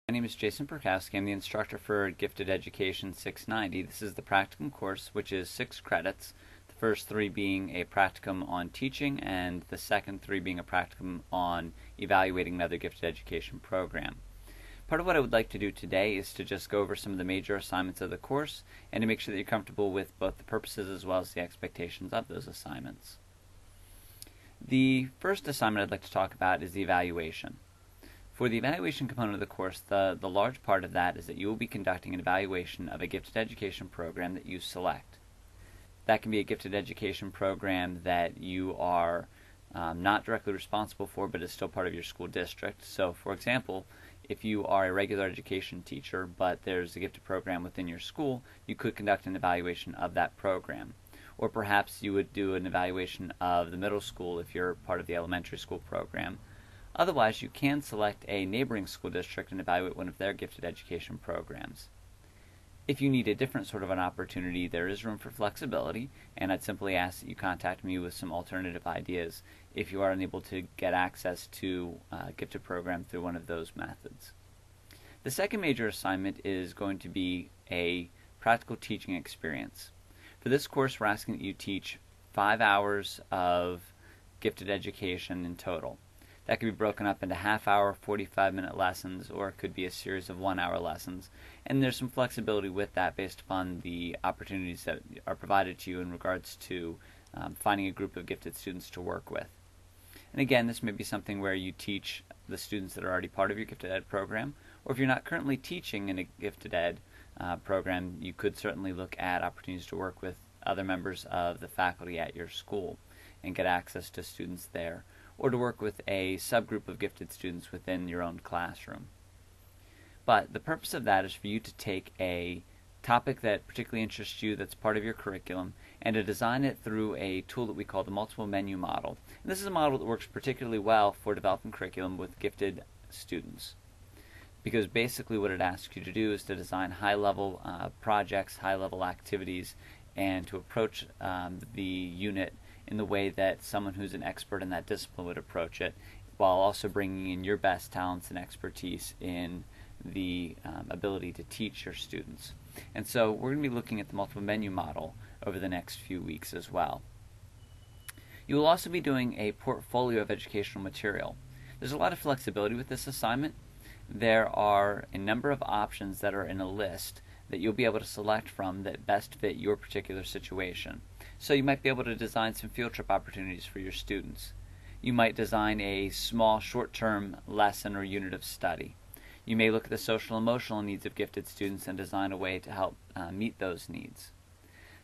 My name is Jason Perkowski. I'm the instructor for Gifted Education 690. This is the Practicum course, which is 6 credits, the first 3 being a practicum on teaching and the second 3 being a practicum on evaluating another gifted education program. Part of what I would like to do today is to just go over some of the major assignments of the course and to make sure that you're comfortable with both the purposes as well as the expectations of those assignments. The first assignment I'd like to talk about is the evaluation. For the evaluation component of the course, the large part of that is that you will be conducting an evaluation of a gifted education program that you select. That can be a gifted education program that you are not directly responsible for, but is still part of your school district. So, for example, if you are a regular education teacher, but there's a gifted program within your school, you could conduct an evaluation of that program. Or perhaps you would do an evaluation of the middle school if you're part of the elementary school program. Otherwise, you can select a neighboring school district and evaluate one of their gifted education programs. If you need a different sort of an opportunity, there is room for flexibility, and I'd simply ask that you contact me with some alternative ideas if you are unable to get access to a gifted program through one of those methods. The second major assignment is going to be a practical teaching experience. For this course, we're asking that you teach 5 hours of gifted education in total. That could be broken up into half-hour, 45-minute lessons, or it could be a series of 1-hour lessons. And there's some flexibility with that based upon the opportunities that are provided to you in regards to finding a group of gifted students to work with. And again, this may be something where you teach the students that are already part of your gifted ed program, or if you're not currently teaching in a gifted ed program, you could certainly look at opportunities to work with other members of the faculty at your school and get access to students there, or to work with a subgroup of gifted students within your own classroom. But the purpose of that is for you to take a topic that particularly interests you that's part of your curriculum and to design it through a tool that we call the multiple menu model. And this is a model that works particularly well for developing curriculum with gifted students, because basically what it asks you to do is to design high-level projects, high-level activities, and to approach the unit in the way that someone who's an expert in that discipline would approach it, while also bringing in your best talents and expertise in the ability to teach your students. And so we're going to be looking at the multiple menu model over the next few weeks as well. You will also be doing a portfolio of educational material. There's a lot of flexibility with this assignment. There are a number of options that are in a list that you'll be able to select from that best fit your particular situation. So you might be able to design some field trip opportunities for your students. You might design a small short-term lesson or unit of study. You may look at the social and emotional needs of gifted students and design a way to help meet those needs.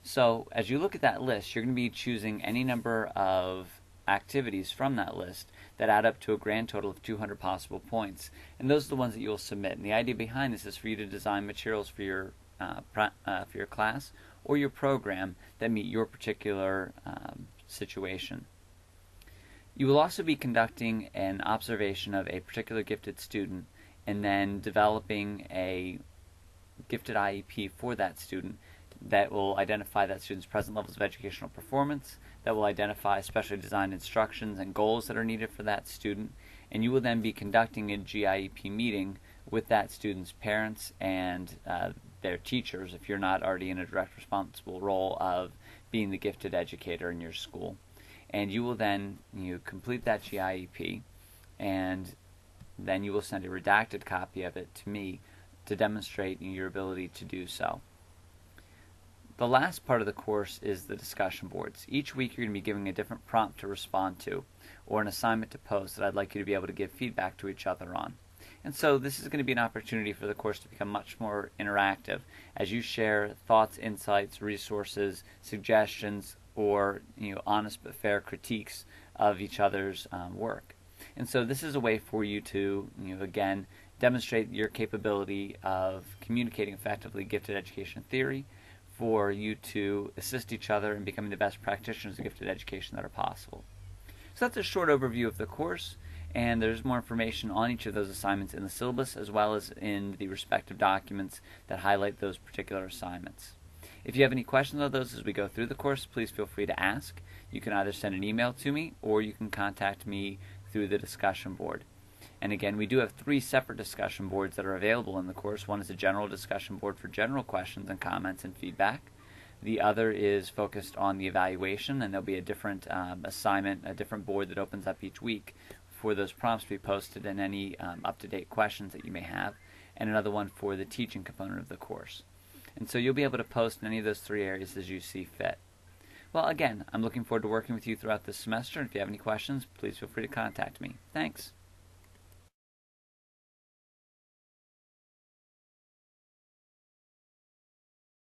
So as you look at that list, you're going to be choosing any number of activities from that list that add up to a grand total of 200 possible points. And those are the ones that you'll submit. And the idea behind this is for you to design materials for your class or your program that meet your particular situation. You will also be conducting an observation of a particular gifted student and then developing a gifted IEP for that student that will identify that student's present levels of educational performance, that will identify specially designed instructions and goals that are needed for that student, and you will then be conducting a GIEP meeting with that student's parents and their teachers if you're not already in a direct responsible role of being the gifted educator in your school. And you will then complete that GIEP, and then you will send a redacted copy of it to me to demonstrate your ability to do so. The last part of the course is the discussion boards. Each week you're going to be giving a different prompt to respond to, or an assignment to post that I'd like you to be able to give feedback to each other on. And so this is going to be an opportunity for the course to become much more interactive as you share thoughts, insights, resources, suggestions, or honest but fair critiques of each other's work. And so this is a way for you to again demonstrate your capability of communicating effectively gifted education theory, for you to assist each other in becoming the best practitioners of gifted education that are possible. So that's a short overview of the course, and there's more information on each of those assignments in the syllabus as well as in the respective documents that highlight those particular assignments. If you have any questions on those as we go through the course, please feel free to ask. You can either send an email to me or you can contact me through the discussion board. And again, we do have 3 separate discussion boards that are available in the course. One is a general discussion board for general questions and comments and feedback. The other is focused on the evaluation, and there'll be a different assignment, a different board that opens up each week for those prompts to be posted and any up-to-date questions that you may have, and another one for the teaching component of the course. And so you'll be able to post in any of those 3 areas as you see fit. Well, again, I'm looking forward to working with you throughout this semester, and if you have any questions, please feel free to contact me. Thanks.